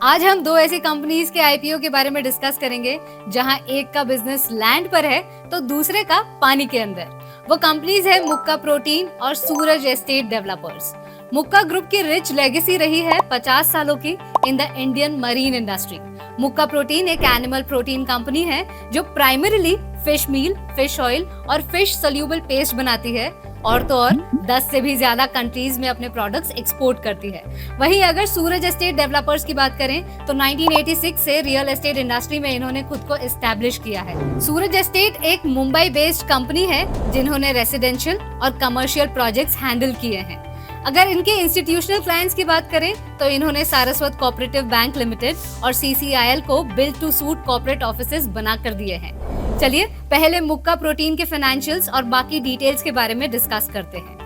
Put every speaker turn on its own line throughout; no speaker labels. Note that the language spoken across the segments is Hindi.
आज हम दो ऐसी कंपनीज के आईपीओ के बारे में डिस्कस करेंगे जहां एक का बिजनेस लैंड पर है तो दूसरे का पानी के अंदर। वो कंपनीज है मुक्का प्रोटीन और सूरज एस्टेट डेवलपर्स। मुक्का ग्रुप की रिच लेगेसी रही है 50 सालों की in the Indian marine industry. मुक्का प्रोटीन एक एनिमल प्रोटीन कंपनी है जो प्राइमरीली फिश मील, फिश ऑयल और फिश सोल्यूबल पेस्ट बनाती है और तो और 10 से भी ज्यादा कंट्रीज में अपने प्रोडक्ट्स एक्सपोर्ट करती है। वहीं अगर सूरज एस्टेट डेवलपर्स की बात करें तो 1986 से रियल एस्टेट इंडस्ट्री में इन्होंने खुद को एस्टैब्लिश किया है। सूरज एस्टेट एक मुंबई बेस्ड कंपनी है जिन्होंने रेसिडेंशियल और कमर्शियल प्रोजेक्ट्स हैंडल किए हैं। अगर इनके इंस्टीट्यूशनल क्लाइंट्स की बात करें तो इन्होंने सारस्वत कोऑपरेटिव बैंक लिमिटेड और सीसीआईएल को build to suit corporate offices बना कर दिए हैं। चलिए पहले मुक्का प्रोटीन के फाइनेंशियल्स और बाकी डिटेल्स के बारे में डिस्कस करते हैं।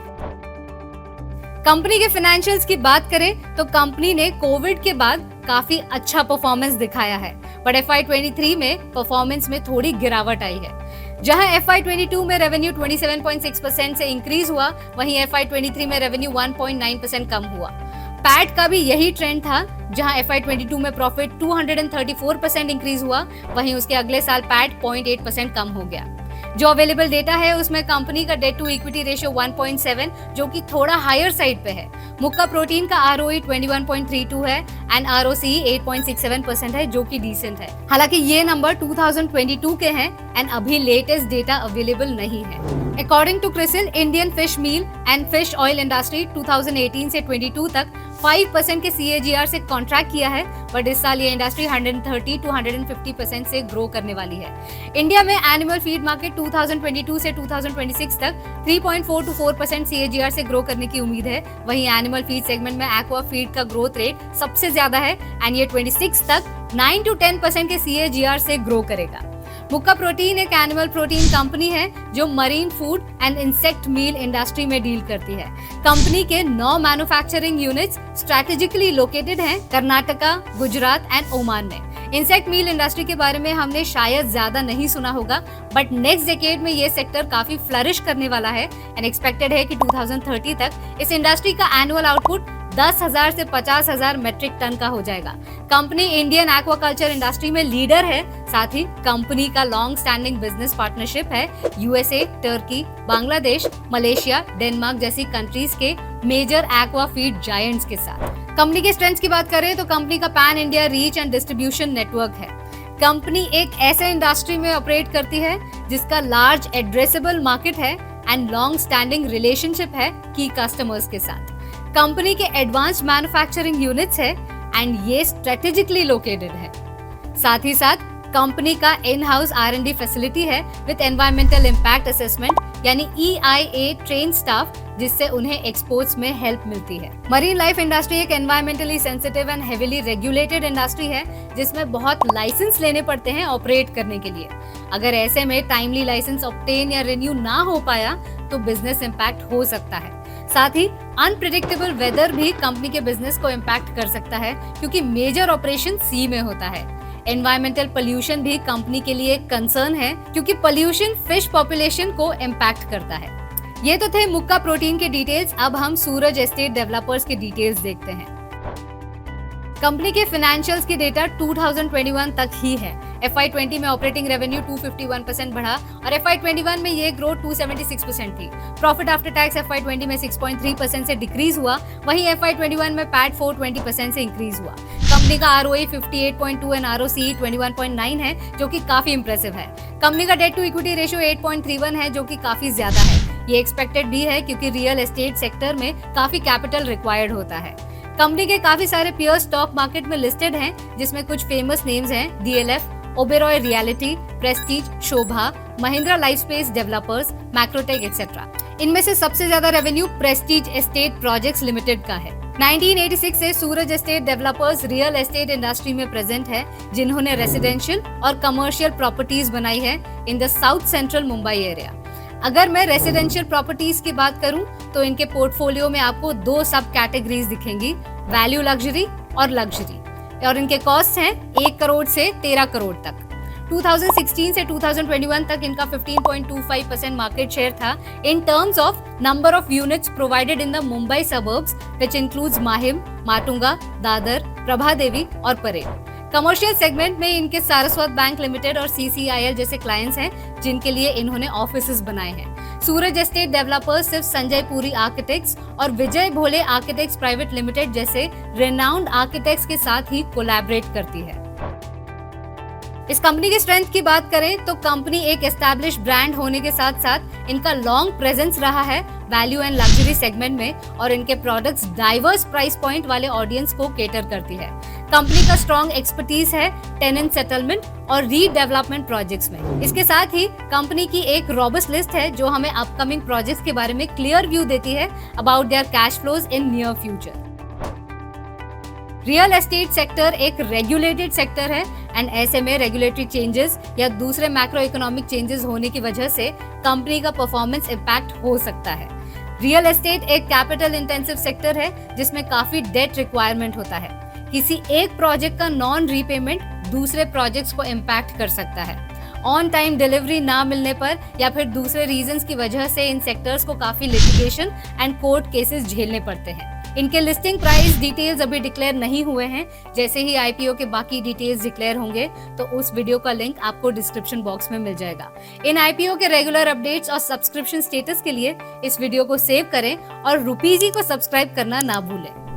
कंपनी के फाइनेंशियल्स की बात करें तो कंपनी ने कोविड के बाद काफी अच्छा परफॉर्मेंस दिखाया है, बट FY23 में परफॉर्मेंस में थोड़ी गिरावट आई है। जहां FY22 में रेवेन्यू 27.6% से इंक्रीज हुआ, वहीं FY23 में रेवेन्यू 1.9% कम हुआ। पैट का भी यही ट्रेंड था, जहां FY22 में प्रॉफिट 234% इंक्रीज हुआ, वहीं उसके अगले साल पैट 0.8% कम हो गया। जो अवेलेबल डेटा है उसमें कंपनी का डेट टू इक्विटी रेशियो 1.7 जो कि थोड़ा हायर साइड पे है। मुक्का प्रोटीन का ROE 21.32 है एंड ROCE 8.67% है जो कि डिसेंट है। हालांकि ये नंबर 2022 के हैं एंड अभी लेटेस्ट डेटा अवेलेबल नहीं है। According to CRISIL, Indian fish meal and fish oil industry 2018 से 22 तक 5% के CAGR से कॉन्ट्रैक्ट किया है, बट इस साल ये इंडस्ट्री 130 to 150% से ग्रो करने वाली है। इंडिया में एनिमल फीड मार्केट 2022 से 2026 तक 3.4 to 4% CAGR से ग्रो करने की उम्मीद है। वहीं एनिमल फीड सेगमेंट में एक्वा फीड का ग्रोथ रेट सबसे ज्यादा है एंड ये 26 तक 9 to 10% के CAGR से ग्रो करेगा। मुक्का प्रोटीन एक एनिमल प्रोटीन कंपनी है जो marine food and insect meal industry में डील करती है। कंपनी के 9 मैन्युफैक्चरिंग यूनिट्स स्ट्रैटेजिकली लोकेटेड हैं कर्नाटका, गुजरात एंड ओमान में। इंसेक्ट मील इंडस्ट्री के बारे में हमने शायद ज्यादा नहीं सुना होगा, बट नेक्स्ट डेकेड में ये सेक्टर काफी फ्लरिश करने वाला है एंड एक्सपेक्टेड है कि 2030 तक इस इंडस्ट्री का एनुअल आउटपुट 10,000 से 50,000 मेट्रिक टन का हो जाएगा। कंपनी इंडियन एक्वाकल्चर इंडस्ट्री में लीडर है। साथ ही कंपनी का लॉन्ग स्टैंडिंग बिजनेस पार्टनरशिप है USA, Turkey, Bangladesh, Malaysia, Denmark जैसी कंट्रीज के मेजर एक्वा फीड जायंट्स के साथ। कंपनी के स्ट्रेंथ्स की बात करें तो कंपनी का pan India reach and distribution network है। कंपनी एक ऐसे इंडस्ट्री में ऑपरेट करती है जिसका लार्ज एड्रेसेबल मार्केट है एंड लॉन्ग स्टैंडिंग रिलेशनशिप है की कस्टमर्स के साथ। कंपनी के एडवांस मैन्युफैक्चरिंग यूनिट्स है एंड ये स्ट्रेटेजिकली लोकेटेड है। साथ ही साथ कंपनी का इन हाउस R&D फैसिलिटी है विद एनवायरमेंटल इम्पैक्ट असेसमेंट यानी EIA ट्रेन स्टाफ, जिससे उन्हें एक्सपोर्ट्स में हेल्प मिलती है। मरीन लाइफ इंडस्ट्री एक environmentally sensitive and heavily regulated industry है जिसमें बहुत लाइसेंस लेने पड़ते हैं ऑपरेट करने के लिए। अगर ऐसे में टाइमली लाइसेंस ऑब्टेन या रिन्यू ना हो पाया तो बिजनेस इम्पैक्ट हो सकता है। साथ ही अनप्रेडिक्टेबल वेदर भी कंपनी के बिजनेस को इम्पैक्ट कर सकता है क्योंकि मेजर ऑपरेशन सी में होता है। एनवायरमेंटल पोल्यूशन भी कंपनी के लिए कंसर्न है क्योंकि पोल्यूशन फिश पॉपुलेशन को इम्पैक्ट करता है। ये तो थे मुक्का प्रोटीन के डिटेल्स। अब हम सूरज एस्टेट डेवलपर्स के डिटेल्स देखते हैं। कंपनी के फाइनेंशियल्स की डेटा 2021 तक ही है। FY20 में ऑपरेटिंग रेवेन्यू 251% बढ़ा और FY21 में ये ग्रोथ 276% थी। प्रॉफिट आफ्टर टैक्स FY20 में 6.3% से डिक्रीज हुआ, वहीं FY21 में पैट 420% से इंक्रीज हुआ। कंपनी का ROE 58.2 एंड ROCE 21.9 है जो कि काफी इंप्रेसिव है। कंपनी का डेट टू इक्विटी रेशियो 8.31 है जो कि काफी ज्यादा है। ये एक्सपेक्टेड भी है क्योंकि रियल एस्टेट सेक्टर में काफी कैपिटल रिक्वायर्ड होता है। कंपनी के काफी सारे पीयर्स स्टॉक मार्केट में लिस्टेड हैं, जिसमें कुछ फेमस नेम्स हैं DLF, Oberoi Realty, Prestige, Sobha, Mahindra Lifespace Developers, Macrotech etcetera. इनमें से सबसे ज्यादा revenue Prestige Estates Projects Limited का है। 1986 से Suraj Estate Developers real estate industry में प्रेजेंट है, जिन्होंने रेसिडेंशियल और कमर्शियल प्रॉपर्टीज बनाई है in the south central Mumbai area. अगर मैं रेसिडेंशियल प्रॉपर्टीज की बात करूं तो इनके पोर्टफोलियो में आपको 2 सब कैटेगरीज दिखेंगी, वैल्यू लग्जरी और लग्जरी, और इनके कॉस्ट हैं 1 करोड़ से 13 करोड़ तक। 2016 से 2021 तक इनका 15.25% मार्केट शेयर था in terms of number of units provided in the Mumbai suburbs which includes Mahim, Matunga, Dadar, Prabhadevi और परेल। कमर्शियल सेगमेंट में इनके सारस्वत बैंक लिमिटेड और CCIL जैसे क्लाइंट्स हैं जिनके लिए इन्होंने ऑफिसेज बनाए हैं। सूरज एस्टेट डेवलपर्स सिर्फ संजय पुरी आर्किटेक्ट्स और विजय भोले आर्किटेक्ट्स प्राइवेट लिमिटेड जैसे रेनाउंड आर्किटेक्ट्स के साथ ही कोलैबोरेट करती है। इस कंपनी की स्ट्रेंथ की बात करें तो कंपनी एक एस्टैब्लिश ब्रांड होने के साथ साथ इनका लॉन्ग प्रेजेंस रहा है वैल्यू एंड लग्जरी सेगमेंट में और इनके प्रोडक्ट्स डाइवर्स प्राइस पॉइंट वाले ऑडियंस को केटर करती है। कंपनी का स्ट्रॉन्ग एक्सपर्टीज है टेनेंट सेटलमेंट और रीडेवलपमेंट प्रोजेक्ट्स में। इसके साथ ही कंपनी की एक रॉबस्ट लिस्ट है जो हमें अपकमिंग प्रोजेक्ट्स के बारे में क्लियर व्यू देती है about their cash flows in near future. Real estate sector एक रेगुलेटेड सेक्टर है एंड ऐसे में रेगुलेटरी चेंजेस या दूसरे मैक्रो इकोनॉमिक चेंजेस होने की वजह से कंपनी का परफॉर्मेंस इम्पैक्ट हो सकता है। रियल एस्टेट एक कैपिटल इंटेंसिव सेक्टर है जिसमें काफी डेट रिक्वायरमेंट होता है। किसी एक प्रोजेक्ट का नॉन रीपेमेंट दूसरे प्रोजेक्ट्स को इम्पैक्ट कर सकता है। ऑन टाइम डिलीवरी ना मिलने पर या फिर दूसरे रीजंस की वजह से इन सेक्टर्स को काफी लिटिगेशन एंड कोर्ट केसेस झेलने पड़ते हैं। इनके लिस्टिंग प्राइस डिटेल्स अभी डिक्लेयर नहीं हुए हैं। जैसे ही IPO के बाकी डिटेल्स डिक्लेयर होंगे तो उस वीडियो का लिंक आपको डिस्क्रिप्शन बॉक्स में मिल जाएगा। इन IPO के रेगुलर अपडेट्स और सब्सक्रिप्शन स्टेटस के लिए इस वीडियो को सेव करें और रुपीजी को सब्सक्राइब करना ना भूलें।